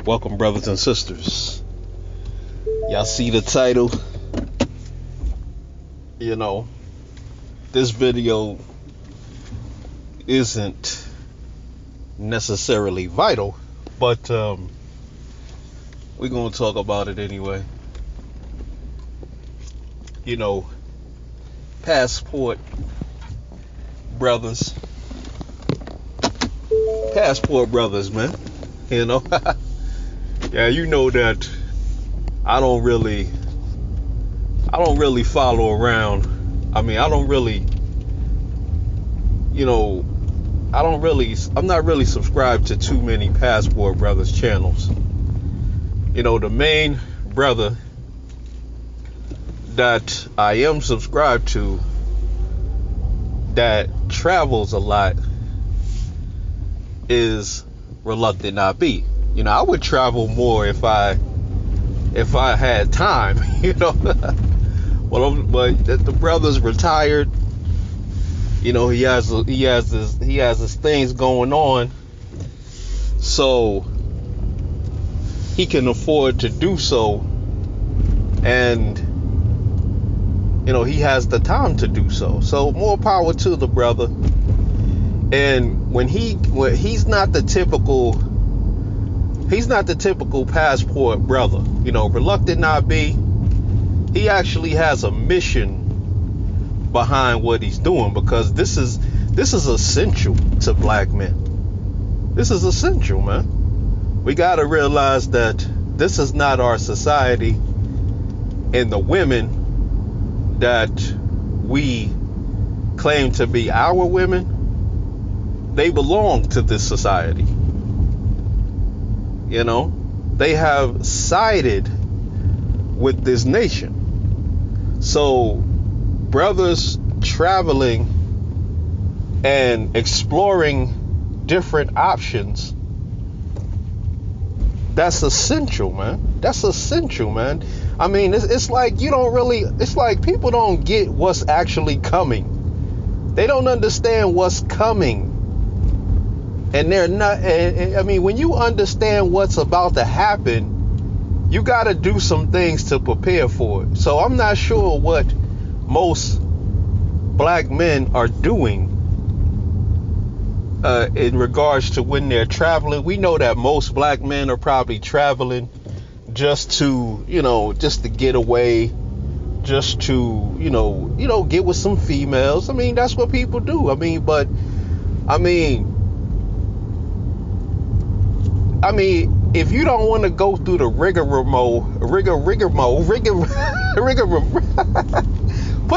Welcome, brothers and sisters. Y'all see the title? You know, this video isn't necessarily vital, but we're going to talk about it anyway. You know, passport brothers, man. You know, yeah, you know that I don't really follow around. I mean, I'm not really subscribed to too many Passport Brothers channels. You know, the main brother that I am subscribed to that travels a lot is Reluctant IB. You know, I would travel more if I had time, you know. But the brother's retired. You know, he has his things going on, so he can afford to do so, and you know, he has the time to do so. So more power to the brother. And when he's not the typical passport brother. You know, Reluctant IB, he actually has a mission behind what he's doing, because this is essential to black men. This is essential, man. We got to realize that this is not our society, and the women that we claim to be our women, they belong to this society. You know, they have sided with this nation. So brothers traveling and exploring different options, that's essential, man. That's essential, man. I mean, it's like it's like people don't get what's actually coming. They don't understand what's coming. And they're not, I mean, when you understand what's about to happen, you got to do some things to prepare for it. So I'm not sure what most black men are doing in regards to when they're traveling. We know that most black men are probably traveling just to get away, just to, get with some females. I mean, that's what people do. I mean, if you don't want to go through the rigmarole, put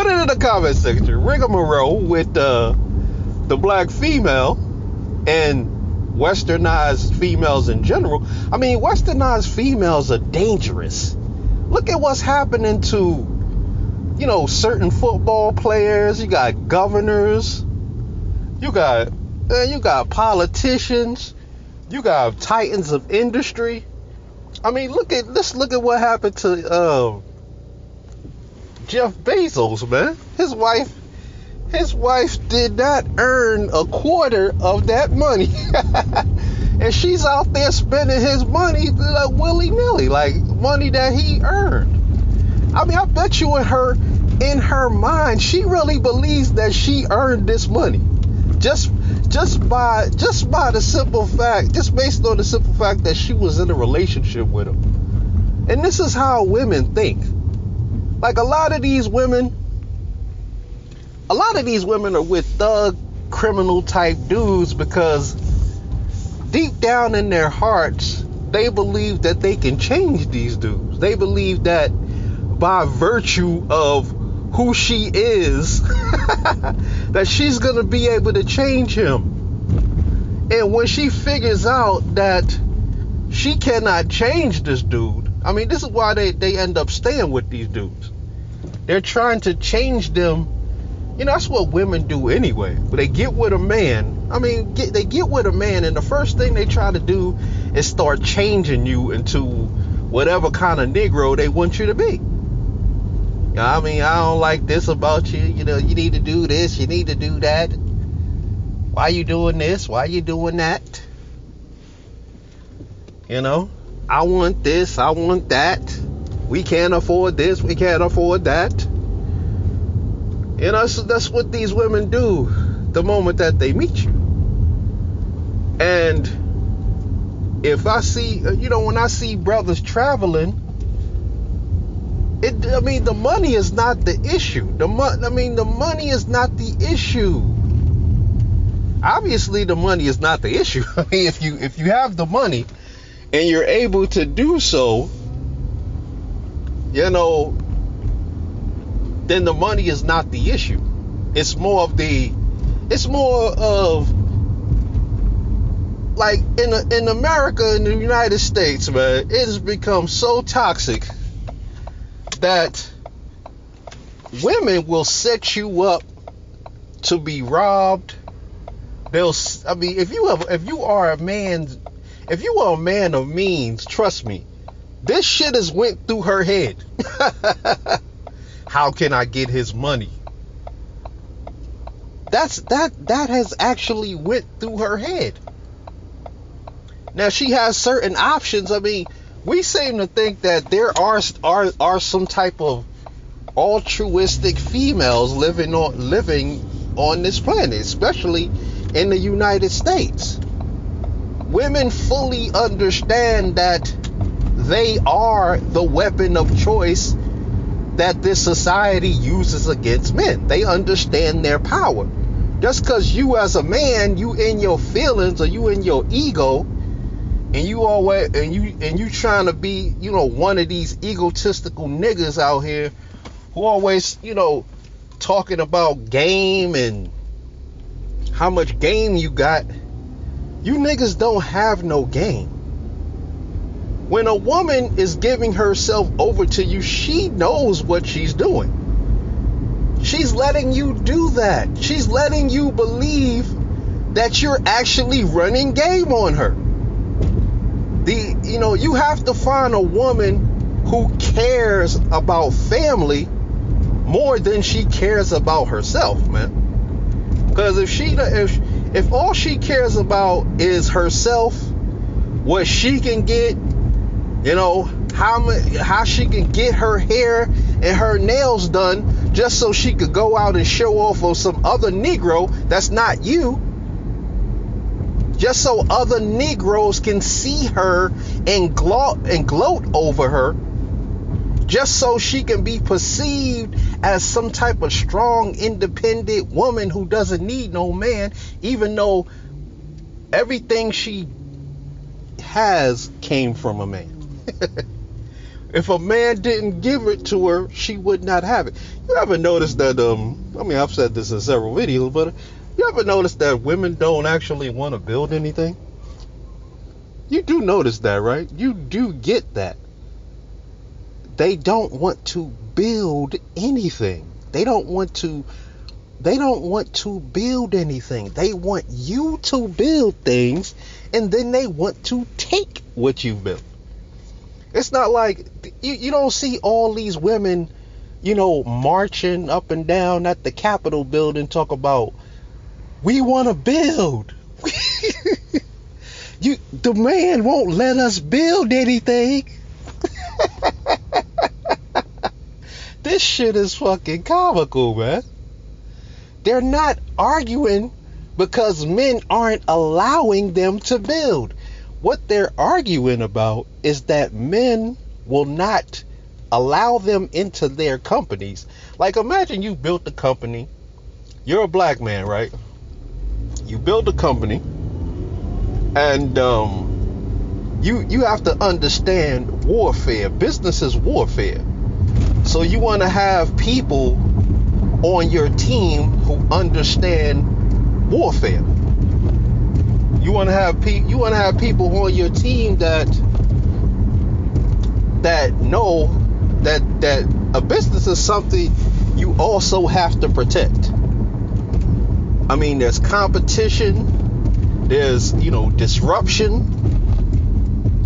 it in the comment section, rigmarole with the black female and westernized females in general. I mean, westernized females are dangerous. Look at what's happening to, certain football players. You got governors, you got politicians, you got titans of industry. I mean, let's look at what happened to Jeff Bezos, man. His wife did not earn a quarter of that money. And she's out there spending his money like willy-nilly, like money that he earned. I mean, I bet you in her mind, she really believes that she earned this money. Just based on the simple fact that she was in a relationship with him. And this is how women think. Like a lot of these women are with thug criminal type dudes because deep down in their hearts, they believe that they can change these dudes. They believe that by virtue of who she is, that she's gonna be able to change him. And when she figures out that she cannot change this dude, I mean, this is why they end up staying with these dudes. They're trying to change them. That's what women do anyway. But they get with a man. I mean, they get with a man, and the first thing they try to do is start changing you into whatever kind of Negro they want you to be. I mean, I don't like this about you. You need to do this. You need to do that. Why you doing this? Why you doing that? I want this, I want that. We can't afford this, we can't afford that. You know, so that's what these women do the moment that they meet you. And if I see, when I see brothers traveling, the money is not the issue. The money is not the issue. Obviously, the money is not the issue. I mean, if you have the money and you're able to do so, then the money is not the issue. It's more of like in America, in the United States, man, it has become so toxic that women will set you up to be robbed. If you are a man of means, trust me, this shit has went through her head. How can I get his money? That has actually went through her head. Now she has certain options. I mean, we seem to think that there are some type of altruistic females living on this planet, especially in the United States. Women fully understand that they are the weapon of choice that this society uses against men. They understand their power. Just because you as a man, you in your feelings or you in your ego, and you trying to be, one of these egotistical niggas out here who always, talking about game and how much game you got. You niggas don't have no game. When a woman is giving herself over to you, she knows what she's doing. She's letting you do that. She's letting you believe that you're actually running game on her. You have to find a woman who cares about family more than she cares about herself, man. Because if all she cares about is herself, what she can get, how she can get her hair and her nails done just so she could go out and show off on some other Negro that's not you, just so other Negroes can see her and gloat over her, just so she can be perceived as some type of strong, independent woman who doesn't need no man, even though everything she has came from a man. If a man didn't give it to her, she would not have it. You ever notice that, I've said this in several videos, but you ever notice that women don't actually want to build anything? You do notice that, right? You do get that. They don't want to build anything. They don't want to build anything. They want you to build things, and then they want to take what you built. It's not like you don't see all these women, marching up and down at the Capitol building talk about, we want to build. The man won't let us build anything. This shit is fucking comical, man. They're not arguing because men aren't allowing them to build. What they're arguing about is that men will not allow them into their companies. Like, imagine you built a company. You're a black man, right? You build a company, and you have to understand warfare. Business is warfare. So you want to have people on your team who understand warfare. You want to have people on your team that know that a business is something you also have to protect. I mean, there's competition, there's disruption,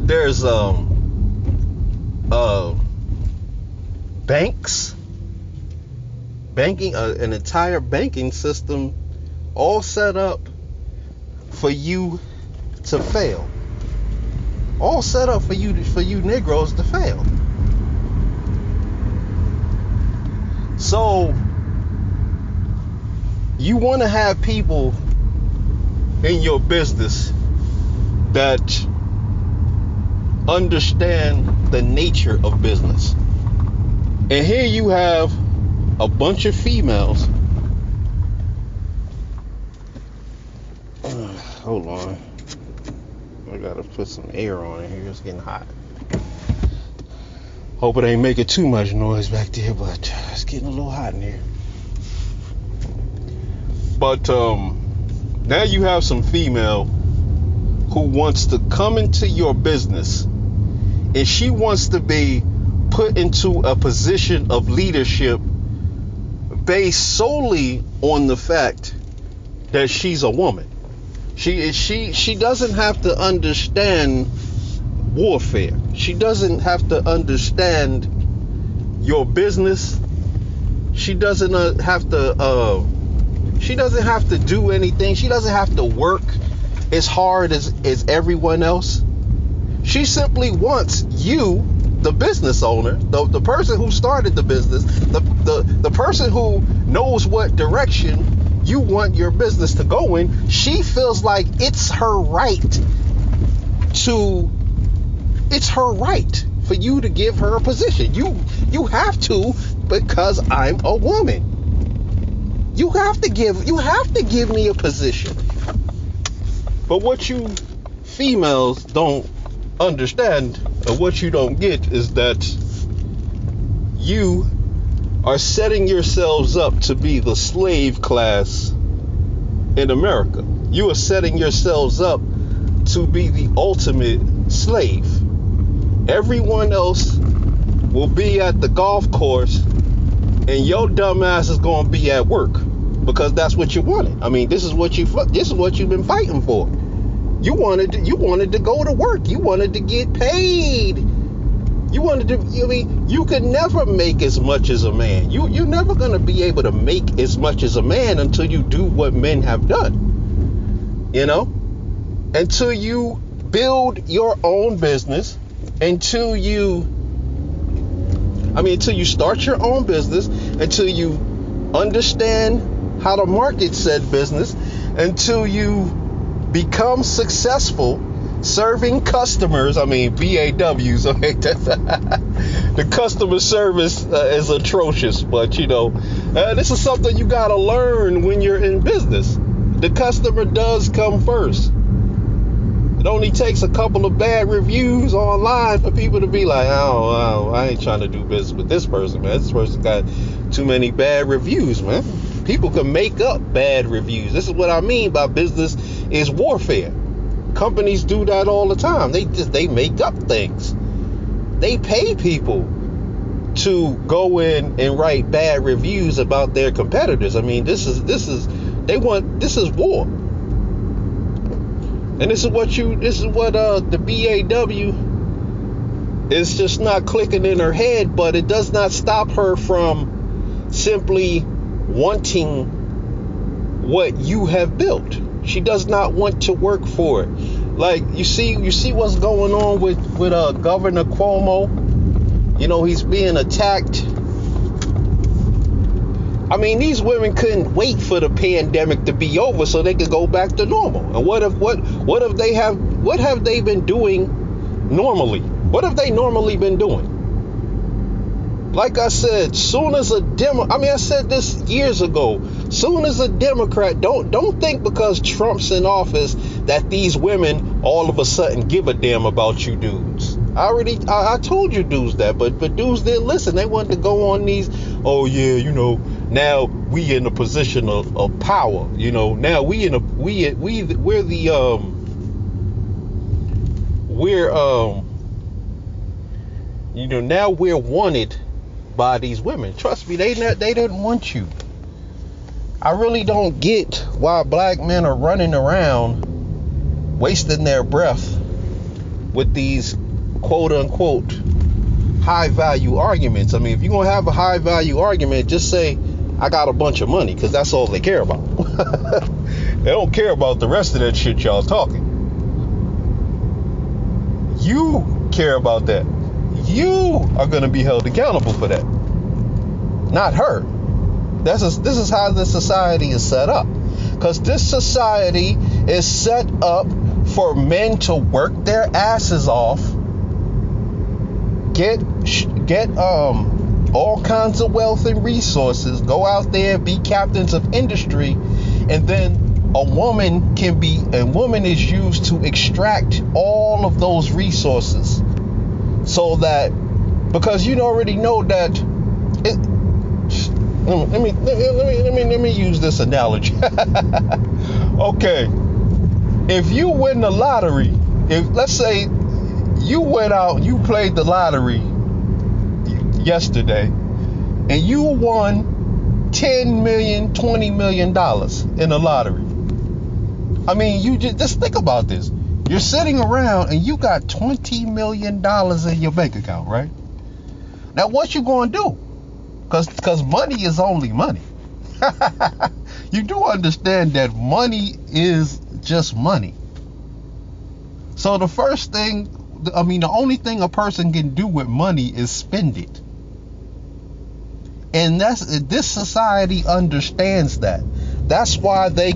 there's banking, an entire banking system all set up for you to fail. all set up for you Negroes to fail. So you want to have people in your business that understand the nature of business. And here you have a bunch of females. Hold on. I gotta put some air on in here. It's getting hot. Hope it ain't making too much noise back there, but it's getting a little hot in here. But now you have some female who wants to come into your business, and she wants to be put into a position of leadership based solely on the fact that she's a woman. She doesn't have to understand warfare. She doesn't have to understand your business. She doesn't have to do anything. She doesn't have to work as hard as everyone else. She simply wants you, the business owner, the person who started the business, the person who knows what direction you want your business to go in. She feels like it's her right for you to give her a position. You have to, because I'm a woman. You have to give me a position. But what you females don't understand, and what you don't get, is that you are setting yourselves up to be the slave class in America. You are setting yourselves up to be the ultimate slave. Everyone else will be at the golf course, and your dumb ass is going to be at work, because that's what you wanted. I mean, this is what you've been fighting for. You wanted to go to work. You wanted to get paid. You could never make as much as a man. You're never going to be able to make as much as a man until you do what men have done. Until you build your own business, until you start your own business, until you understand how to market said business, until you become successful serving customers. BAWs. Okay, the customer service is atrocious, but this is something you gotta learn when you're in business. The customer does come first. It only takes a couple of bad reviews online for people to be like, oh, I ain't trying to do business with this person, man. This person got too many bad reviews, man. People can make up bad reviews. This is what I mean by business is warfare. Companies do that all the time. They make up things. They pay people to go in and write bad reviews about their competitors. This is war. And this is what the BAW is just not clicking in her head, but it does not stop her from simply wanting what you have built. She does not want to work for it. Like, you see what's going on with Governor Cuomo. He's being attacked. These women couldn't wait for the pandemic to be over so they could go back to normal. And what have they been doing normally? What have they normally been doing? Like I said, I said this years ago. Soon as a Democrat, don't think because Trump's in office that these women all of a sudden give a damn about you dudes. I told you dudes that, but dudes didn't listen. They wanted to go on these, oh yeah, now we in a position of power. Now now we're wanted by these women. Trust me, they didn't want you. I really don't get why black men are running around wasting their breath with these quote unquote high value arguments. If you're gonna have a high value argument, just say I got a bunch of money, because that's all they care about. They don't care about the rest of that shit y'all talking. you care about that. You are going to be held accountable for that, not her. This is how this society is set up. Because this society is set up for men to work their asses off, get all kinds of wealth and resources, go out there, be captains of industry, and then a woman is used to extract all of those resources, so that, because you already know that let me use this analogy. Okay, if you win the lottery, if let's say you went out, you played the lottery yesterday, and you won $10 million, $20 million in the lottery. I mean, you just think about this. You're sitting around and you got $20 million in your bank account, right? Now, what you gonna do? Because money is only money. You do understand that money is just money. So the only thing a person can do with money is spend it. And this society understands that. That's why they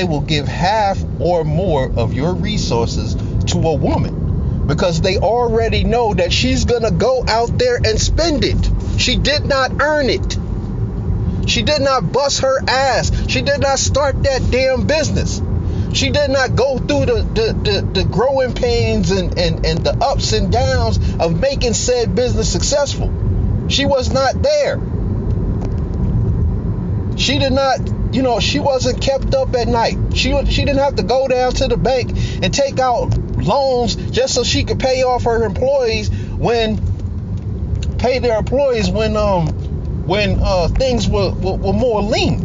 will give half or more of your resources to a woman. Because they already know that she's gonna go out there and spend it. She did not earn it. She did not bust her ass. She did not start that damn business. She did not go through the growing pains and the ups and downs of making said business successful. She was not there. She did not, she wasn't kept up at night. She didn't have to go down to the bank and take out loans just so she could pay off her employees when things were more lean.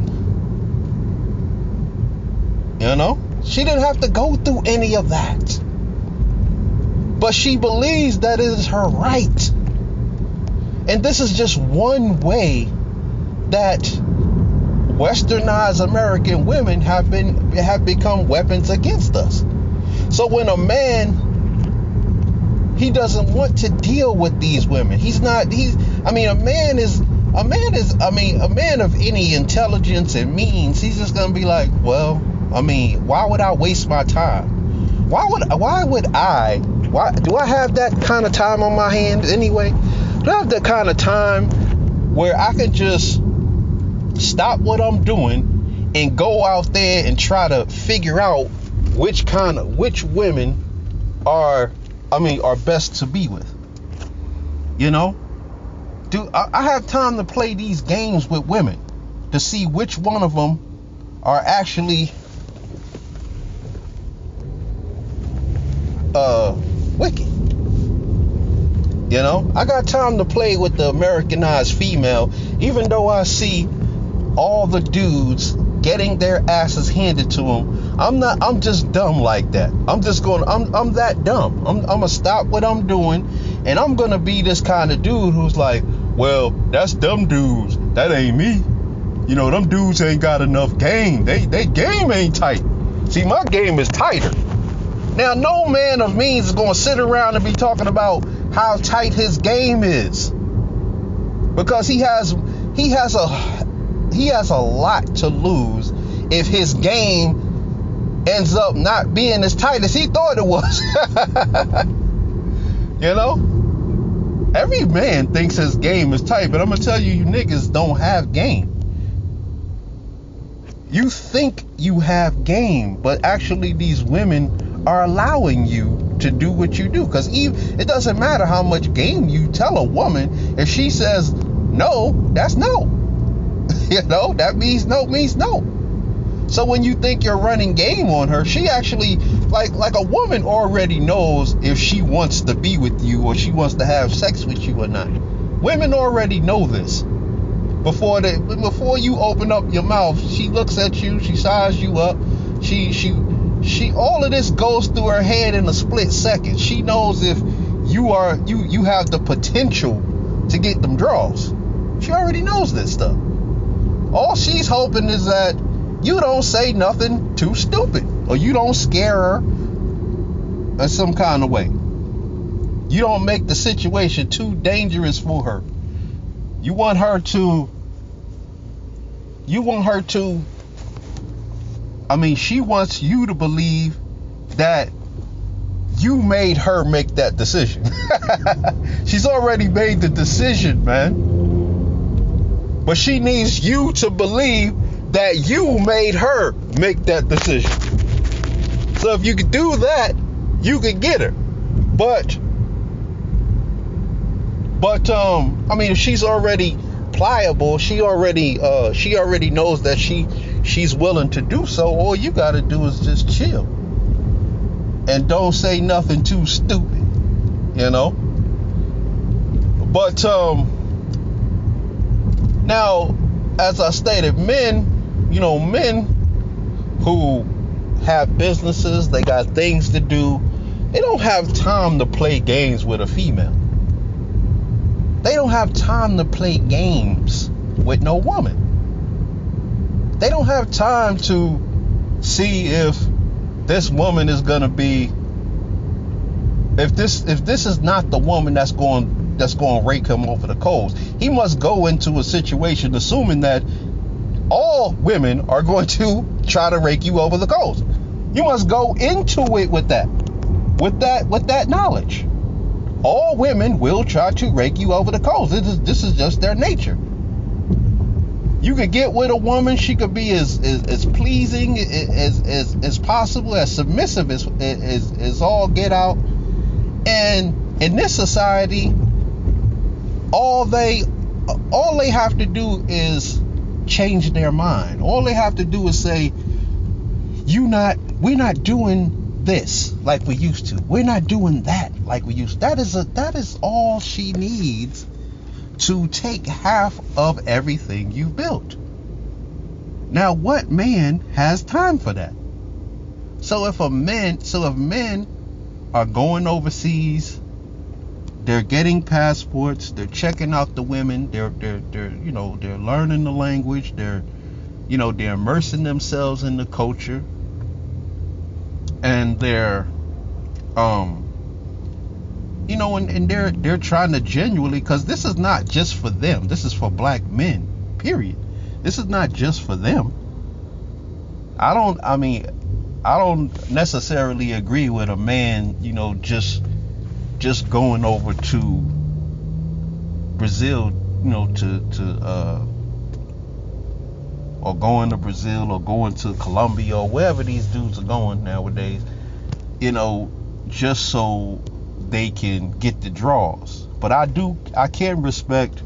She didn't have to go through any of that. But she believes that it is her right. And this is just one way that westernized American women have become weapons against us. So when a man, he doesn't want to deal with these women. A man of any intelligence and means, he's just gonna be like, well, why would I waste my time? Why do I have that kind of time on my hands anyway? Do I have that kind of time where I can just stop what I'm doing and go out there and try to figure out which women are best to be with? Do I have time to play these games with women to see which one of them are actually wicked? I got time to play with the Americanized female, even though I see all the dudes getting their asses handed to them. I'm just dumb like that. I'm that dumb. I'm gonna stop what I'm doing, and I'm gonna be this kind of dude who's like, well, that's them dudes. That ain't me. Them dudes ain't got enough game. They game ain't tight. See, my game is tighter. Now, no man of means is gonna sit around and be talking about how tight his game is, because he has a lot to lose if his game ends up not being as tight as he thought it was. Every man thinks his game is tight, but I'm gonna tell you, you niggas don't have game. You think you have game, but actually these women are allowing you to do what you do. Because it doesn't matter how much game you tell a woman. If she says no, that's no. That means no. So when you think you're running game on her, she actually, like a woman already knows if she wants to be with you or she wants to have sex with you or not. Women already know this. Before you open up your mouth, she looks at you, she sizes you up, she all of this goes through her head in a split second. She knows if you have the potential to get them draws. She already knows this stuff. All she's hoping is that you don't say nothing too stupid, or you don't scare her, some kind of way. You don't make the situation too dangerous for her. You want her to, I mean, she wants you to believe that you made her make that decision. She's already made the decision, man. But she needs you to believe that you made her make that decision. So if you could do that, you could get her. But I mean, if she's already pliable, she already knows that she's willing to do so. All you gotta do is just chill and don't say nothing too stupid, you know. But now, as I stated, men who have businesses, they got things to do, they don't have time to play games with a female. They don't have time to play games with no woman. They don't have time to see if this woman is gonna be, if this is not the woman that's going to rake him over the coals. He must go into a situation assuming that all women are going to try to rake you over the coals. You must go into it with that knowledge. All women will try to rake you over the coals. This is just their nature. You could get with a woman, she could be as pleasing as possible, as submissive as all get out. And in this society, all they have to do is change their mind. All they have to do is say, we're not doing this like we used to. We're not doing that like we used to. That is all she needs to take half of everything you built. Now, what man has time for that? So if men are going overseas, they're getting passports, they're checking out the women, they're learning the language, they're immersing themselves in the culture, and they're and they're trying to genuinely, because this is not just for them, this is for black men, period. This is not just for them. I don't necessarily agree with a man, just going over to Brazil, or going to Brazil or going to Colombia or wherever these dudes are going nowadays, just so they can get the draws. But I can respect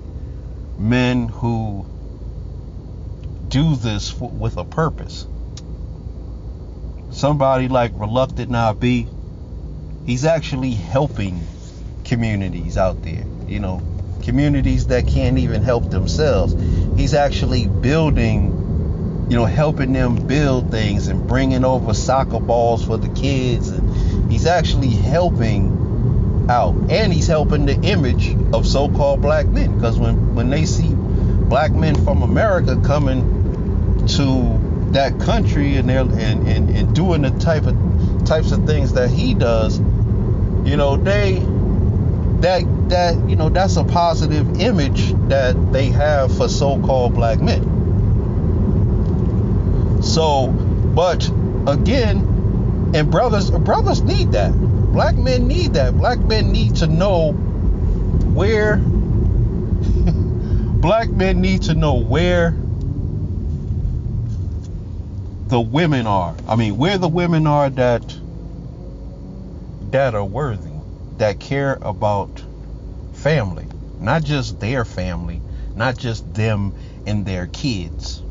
men who do this with a purpose. Somebody like Reluctant Nabi, he's actually helping communities out there, communities that can't even help themselves. He's actually building, helping them build things and bringing over soccer balls for the kids. And he's actually helping out, and he's helping the image of so-called black men, because when they see black men from America coming to that country and they're and doing the types of things that he does, that's a positive image that they have for so-called black men. So, but again, and brothers need that. Black men need that. Black men need to know where black men need to know where the women are. I mean, where the women are that are worthy, that care about family, not just their family, not just them and their kids.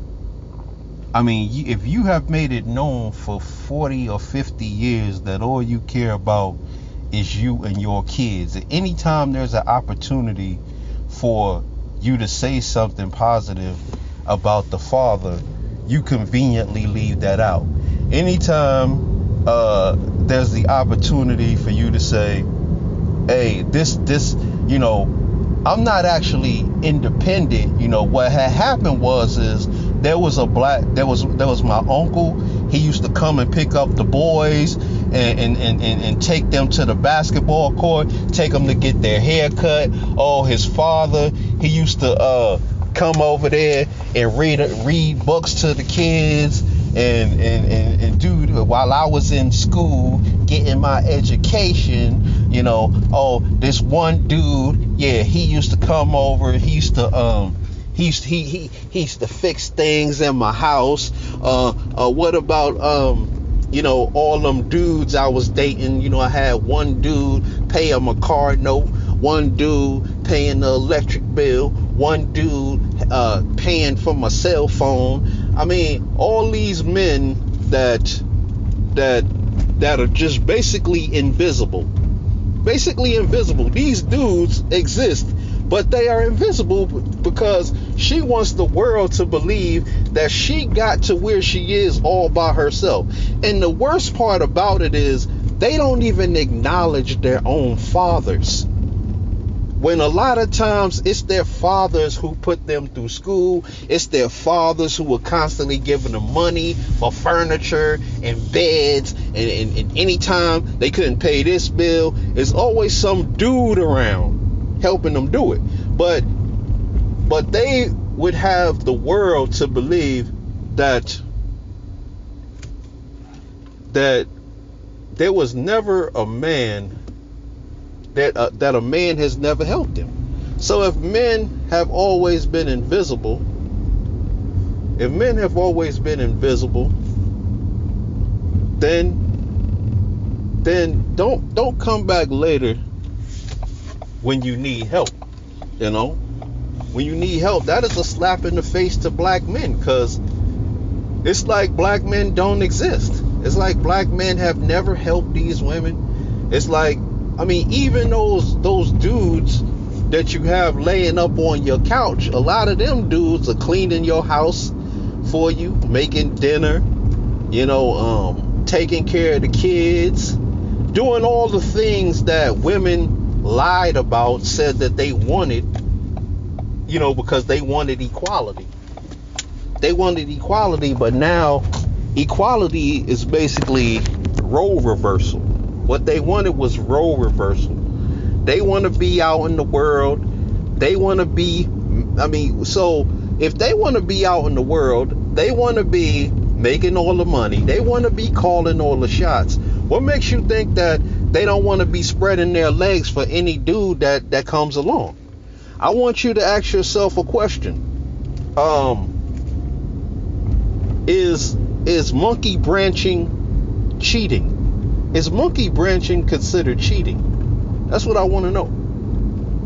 I mean, if you have made it known for 40 or 50 years that all you care about is you and your kids, anytime there's an opportunity for you to say something positive about the father, you conveniently leave that out. Anytime there's the opportunity for you to say, hey, this I'm not actually independent. What had happened was there was my uncle. He used to come and pick up the boys, and take them to the basketball court, take them to get their hair cut. Oh, his father, he used to come over there and read books to the kids and do while I was in school getting my education. Oh, this one dude, yeah, he used to come over. He used to he used to fix things in my house. What about all them dudes I was dating? I had one dude paying my car note, one dude paying the electric bill, one dude paying for my cell phone. I mean, all these men that are just basically invisible. These dudes exist, but they are invisible because she wants the world to believe that she got to where she is all by herself. And the worst part about it is they don't even acknowledge their own fathers. When a lot of times it's their fathers who put them through school. It's their fathers who are constantly giving them money for furniture and beds. And anytime they couldn't pay this bill, there's always some dude around helping them do it. But they would have the world to believe that there was never a man that a man has never helped him. So if men have always been invisible, then don't come back later when you need help. When you need help, that is a slap in the face to black men, because it's like black men don't exist. It's like black men have never helped these women. It's like, even those dudes that you have laying up on your couch, a lot of them dudes are cleaning your house for you, making dinner, taking care of the kids, doing all the things that women lied about, said that they wanted, because they wanted equality. But now equality is basically role reversal. What they wanted was role reversal. They want to be out in the world. They want to be, so if they want to be out in the world, they want to be making all the money. They want to be calling all the shots. What makes you think that they don't want to be spreading their legs for any dude that comes along? I want you to ask yourself a question. Is monkey branching cheating? Is monkey branching considered cheating? That's what I want to know.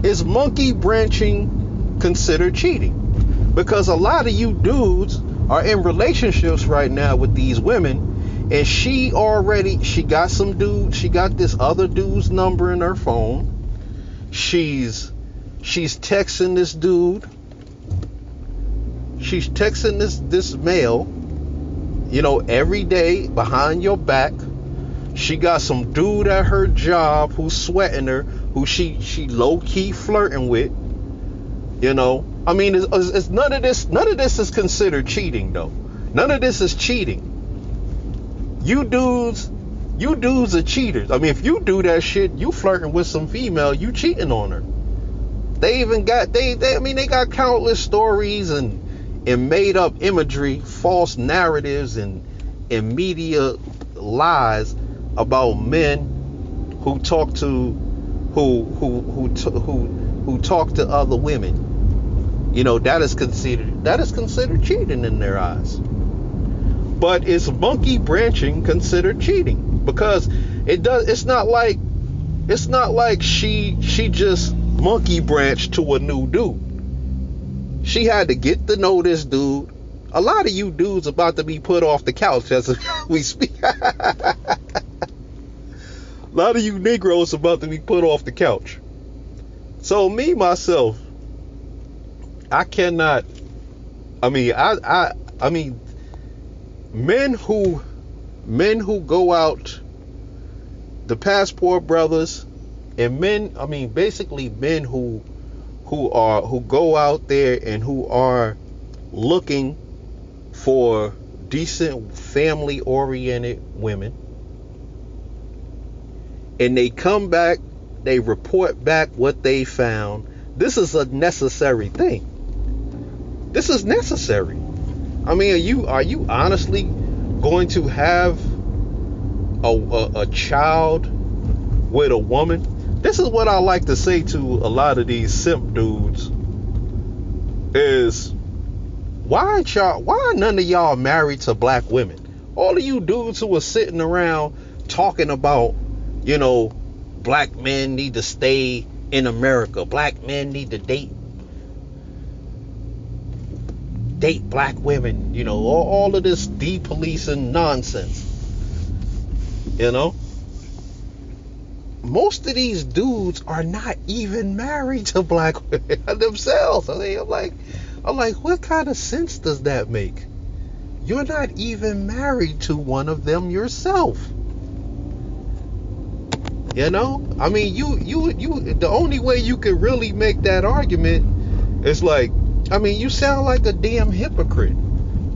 Is monkey branching considered cheating? Because a lot of you dudes are in relationships right now with these women, and she got this other dude's number in her phone. She's texting this dude. She's texting this male, every day behind your back. She got some dude at her job who's sweating her, who she low-key flirting with. It's none of this is considered cheating, though. None of this is cheating. You dudes are cheaters. If you do that shit, you flirting with some female, you cheating on her. They even got they got countless stories and made up imagery, false narratives and media lies about men who talk to other women. That is considered cheating in their eyes. But is monkey branching considered cheating? Because it's not like she just monkey branched to a new dude. She had to get to know this dude. A lot of you dudes about to be put off the couch as we speak. A lot of you Negroes about to be put off the couch. So me, myself, I cannot, men who go out, the passport brothers, and basically men who go out there and who are looking for decent family oriented women, and they come back, they report back what they found. This is a necessary thing. This is necessary. I mean, are you honestly going to have a child with a woman? This is what I like to say to a lot of these simp dudes is, why are none of y'all married to black women? All of you dudes who are sitting around talking about, black men need to stay in America. Black men need to date black women, all of this depolicing nonsense. Most of these dudes are not even married to black women themselves. I'm like, what kind of sense does that make? You're not even married to one of them yourself. I mean, you the only way you could really make that argument is like, you sound like a damn hypocrite.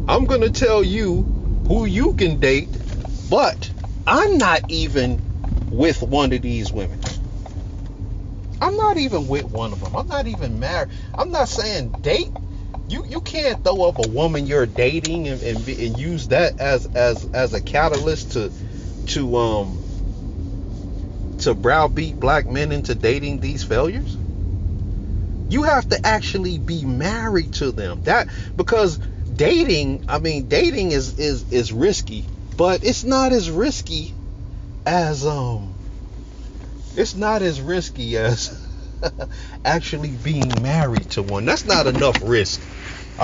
I'm gonna tell you who you can date, but I'm not even with one of these women. I'm not even with one of them. I'm not even married. I'm not saying date. You can't throw up a woman you're dating and use that as a catalyst to browbeat black men into dating these failures. You have to actually be married to them. Because dating is risky, but it's not as risky as actually being married to one. That's not enough risk.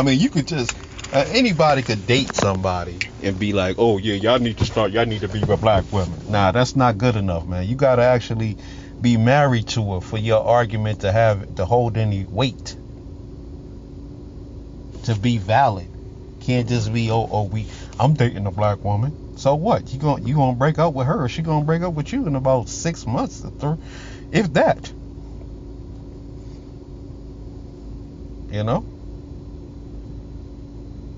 You could just anybody could date somebody and be like, oh yeah, y'all need to be with black women. Nah, that's not good enough, man. You gotta actually be married to her for your argument to hold any weight, to be valid. Can't just be I'm dating a black woman. So what? You gonna break up with her, or she gonna break up with you in about 6 months, if that.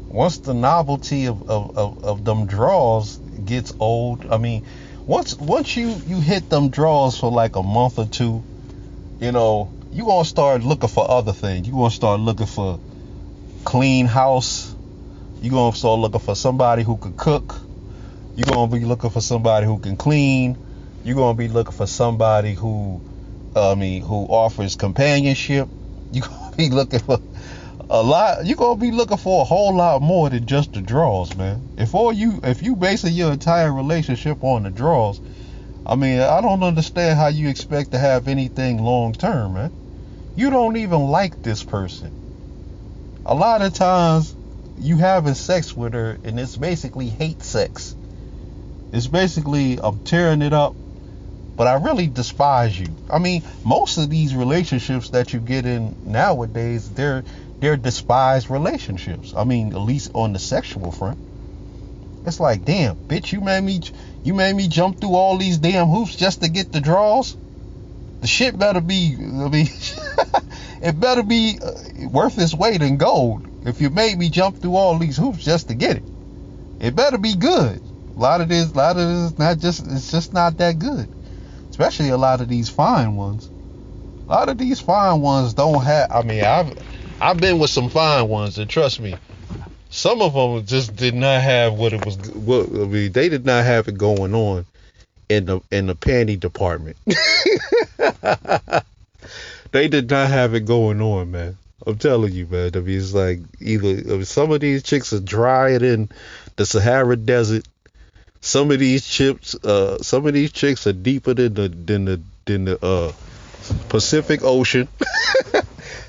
Once the novelty of them draws gets old, once you hit them draws for like a month or two, you gonna start looking for other things. You gonna start looking for clean house. You gonna start looking for somebody who can cook. You gonna be looking for somebody who can clean. You gonna be looking for somebody who offers companionship. You gonna be looking for a lot. You're gonna be looking for a whole lot more than just the draws, man. If you basing your entire relationship on the draws, I don't understand how you expect to have anything long term, man. You don't even like this person. A lot of times you having sex with her and it's basically hate sex. It's basically, I'm tearing it up, but I really despise you. Most of these relationships that you get in nowadays, they're despised relationships. At least on the sexual front. It's like, damn, bitch, you made me jump through all these damn hoops just to get the draws. The shit better be, it better be worth its weight in gold. If you made me jump through all these hoops just to get it, it better be good. A lot of this it's just not that good. Especially a lot of these fine ones. A lot of these fine ones don't have, I've been with some fine ones, and trust me, some of them just did not have they did not have it going on in the panty department. They did not have it going on, man. I'm telling you, man. It's like either some of these chicks are drier than the Sahara Desert. Some of these chicks are deeper than the Pacific Ocean.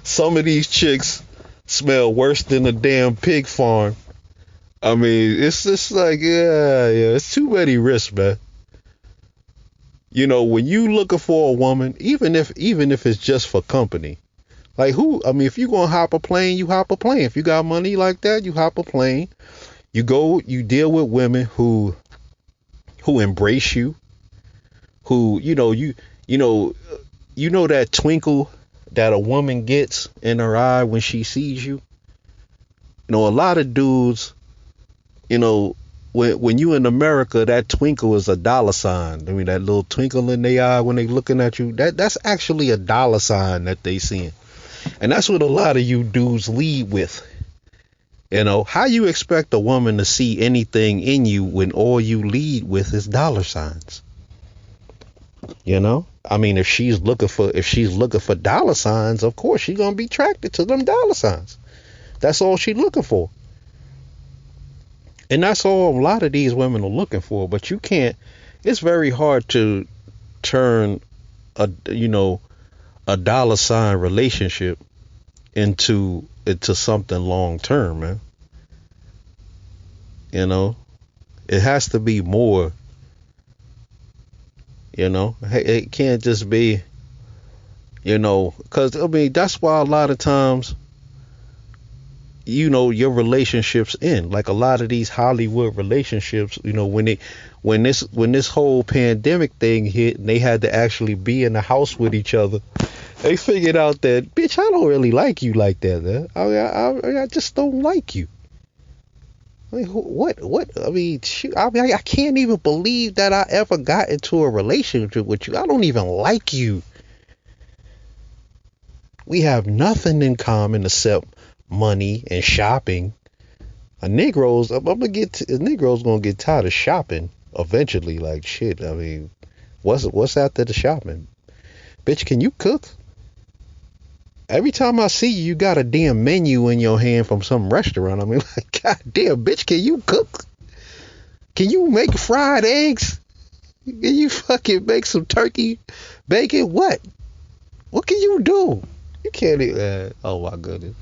Some of these chicks smell worse than a damn pig farm. It's just like, yeah, it's too many risks, man. When you looking for a woman, even if it's just for company, like if you gonna hop a plane, you hop a plane. If you got money like that, you hop a plane. You deal with women who embrace you, who, that twinkle that a woman gets in her eye when she sees you. A lot of dudes, when you in America, that twinkle is a dollar sign. I mean, that little twinkle in their eye when they looking at you, that's actually a dollar sign that they seeing. And that's what a lot of you dudes lead with. You know, how you expect a woman to see anything in you when all you lead with is dollar signs? You know, I mean, if she's looking for dollar signs, of course she's gonna be attracted to them dollar signs. That's all she's looking for. And that's all a lot of these women are looking for. But you can't, it's very hard to turn a dollar sign relationship into something long term, man. You know, it has to be more. You know, it can't just be, because I mean, that's why a lot of times, your relationships end. Like a lot of these Hollywood relationships, when this whole pandemic thing hit and they had to actually be in the house with each other, they figured out that, bitch, I don't really like you like that, man. I just don't like you. I mean, what? I mean, shoot, I can't even believe that I ever got into a relationship with you. I don't even like you. We have nothing in common except money and shopping. A Negro's gonna get tired of shopping eventually. Like shit. I mean, what's after the shopping? Bitch, can you cook? Every time I see you, you got a damn menu in your hand from some restaurant. I mean, like, god damn, bitch, can you cook? Can you make fried eggs? Can you fucking make some turkey bacon? What? What can you do? You can't even. Oh my goodness.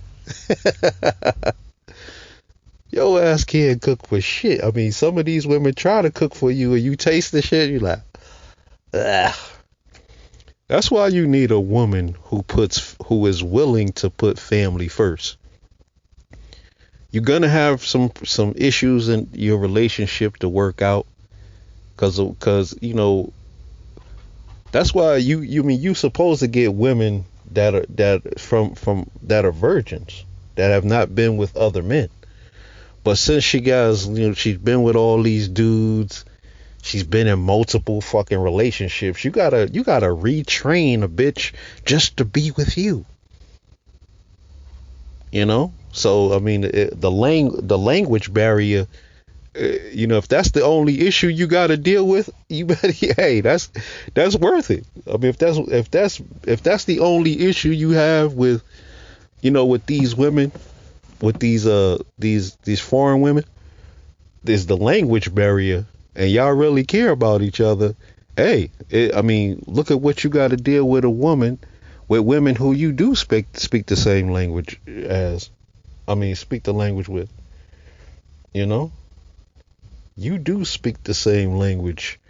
Your ass can't cook for shit. I mean, some of these women try to cook for you and you taste the shit, you're like, ugh. That's why you need a woman who is willing to put family first. You're gonna have some issues in your relationship to work out, cause that's why you supposed to get women that are virgins, that have not been with other men. But since she's been with all these dudes, she's been in multiple fucking relationships, you gotta retrain a bitch just to be with you. So I mean, the language barrier. If that's the only issue you got to deal with, you better, hey, that's worth it. I mean, if that's the only issue you have with, with these women, with these foreign women, there's the language barrier, and y'all really care about each other. Hey, I mean, look at what you got to deal with with women who you do speak the same language as. I mean, speak the language with. You do speak the same language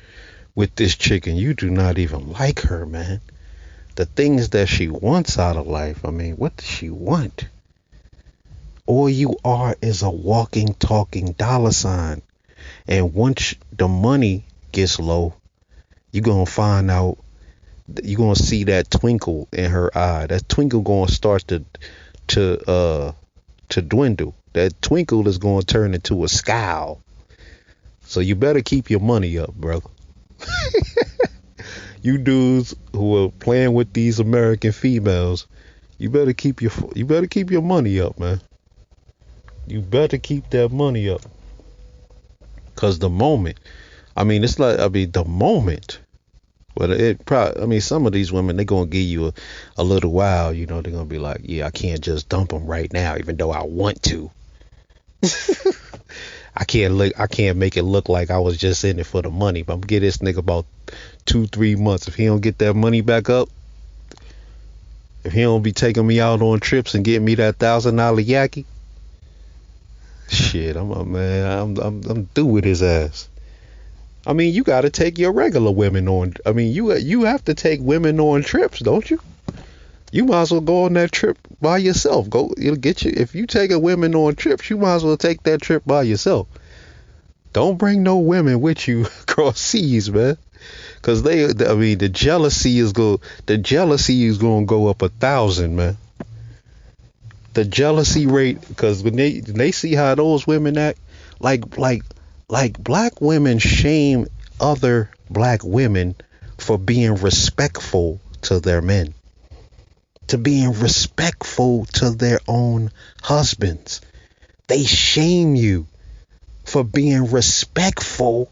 with this chick, and you do not even like her, man. The things that she wants out of life, I mean, what does she want? All you are is a walking, talking dollar sign. And once the money gets low, you're going to find out, you're going to see that twinkle in her eye. That twinkle going to start to dwindle. That twinkle is going to turn into a scowl. So you better keep your money up, brother. You dudes who are playing with these American females, you better keep your money up, man. You better keep that money up. Cause the moment, the moment. Well, some of these women, they're gonna give you a little while. They're gonna be like, yeah, I can't just dump them right now, even though I want to. I can't make it look like I was just in it for the money. But I'm gonna give this nigga about 2-3 months. If he don't get that money back up, if he don't be taking me out on trips and getting me that $1,000 yaki, shit, I'm through with his ass. I mean, you gotta take your regular women on. I mean, you have to take women on trips, don't you? You might as well go on that trip by yourself. It'll get you. If you take a women on trips, you might as well take that trip by yourself. Don't bring no women with you across seas, man. Cause the jealousy is gonna go up 1,000, man. The jealousy rate, cause when they see how those women act, like Like, black women shame other black women for being respectful to their men, to being respectful to their own husbands. They shame you for being respectful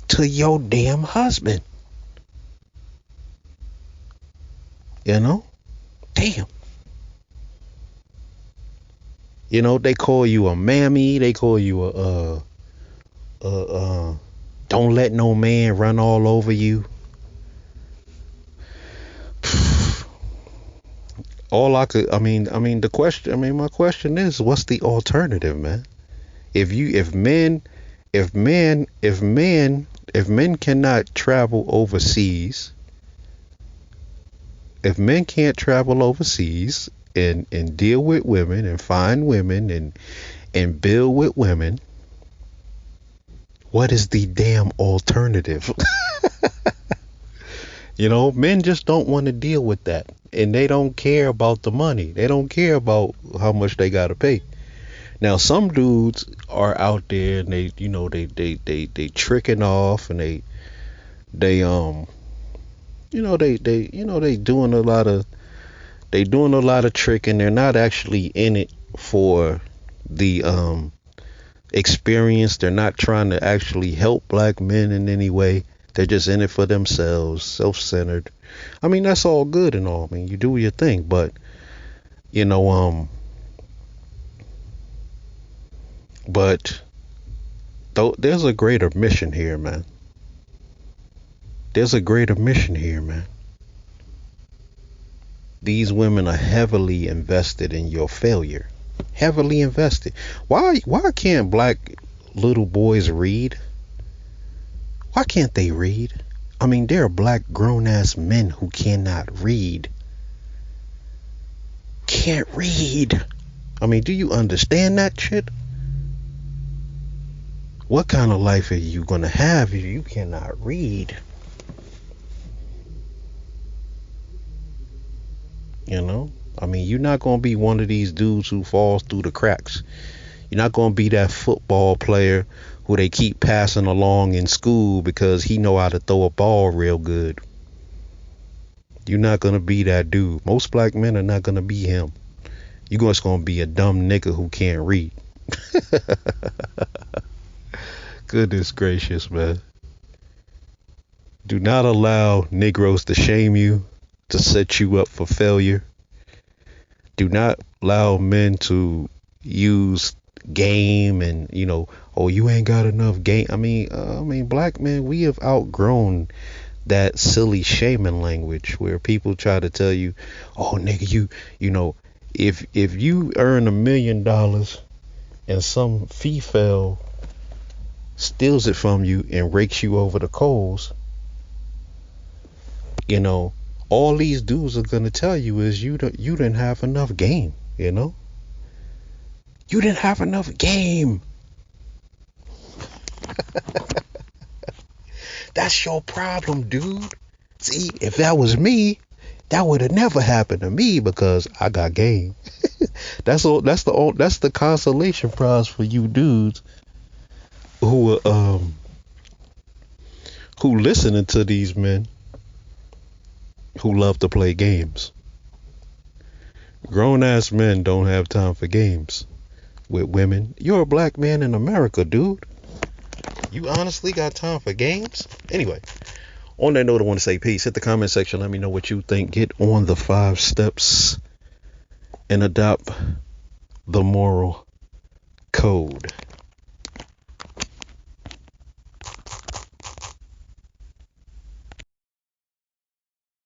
to your damn husband. You know? Damn. You know, they call you a mammy. They call you don't let no man run all over you. My question is, what's the alternative, man? If men cannot travel overseas, if men can't travel overseas and deal with women and find women and build with women, what is the damn alternative? You know, men just don't want to deal with that. And they don't care about the money. They don't care about how much they gotta pay. Now, some dudes are out there and they tricking off, and they doing a lot of tricking. They're not actually in it for the experience. They're not trying to actually help black men in any way. They're just in it for themselves, self-centered. I mean, that's all good and all. I mean, you do your thing, but but there's a greater mission here, man. There's a greater mission here, man. These women are heavily invested in your failure. Heavily invested. Why can't black little boys read? Why can't they read? I mean, there are black grown-ass men who cannot read. Can't read. I mean, do you understand that shit? What kind of life are you going to have if you cannot read? You know? I mean, you're not going to be one of these dudes who falls through the cracks. You're not going to be that football player who they keep passing along in school because he know how to throw a ball real good. You're not going to be that dude. Most black men are not going to be him. You're just going to be a dumb nigga who can't read. Goodness gracious, man. Do not allow Negroes to shame you, to set you up for failure. Do not allow men to use game and oh, you ain't got enough game. I mean black men, we have outgrown that silly shaming language where people try to tell you, oh nigga, if you earn $1 million and some female steals it from you and rakes you over the coals, all these dudes are gonna tell you is you didn't have enough game. You didn't have enough game. That's your problem, dude. See, if that was me, that would have never happened to me because I got game. That's the consolation prize for you dudes who listening to these men who love to play games. Grown ass men don't have time for games with women. You're a black man in America, dude. You honestly got time for games? Anyway, on that note, I want to say peace. Hit the comment section. Let me know what you think. Get on the 5 steps and adopt the moral code.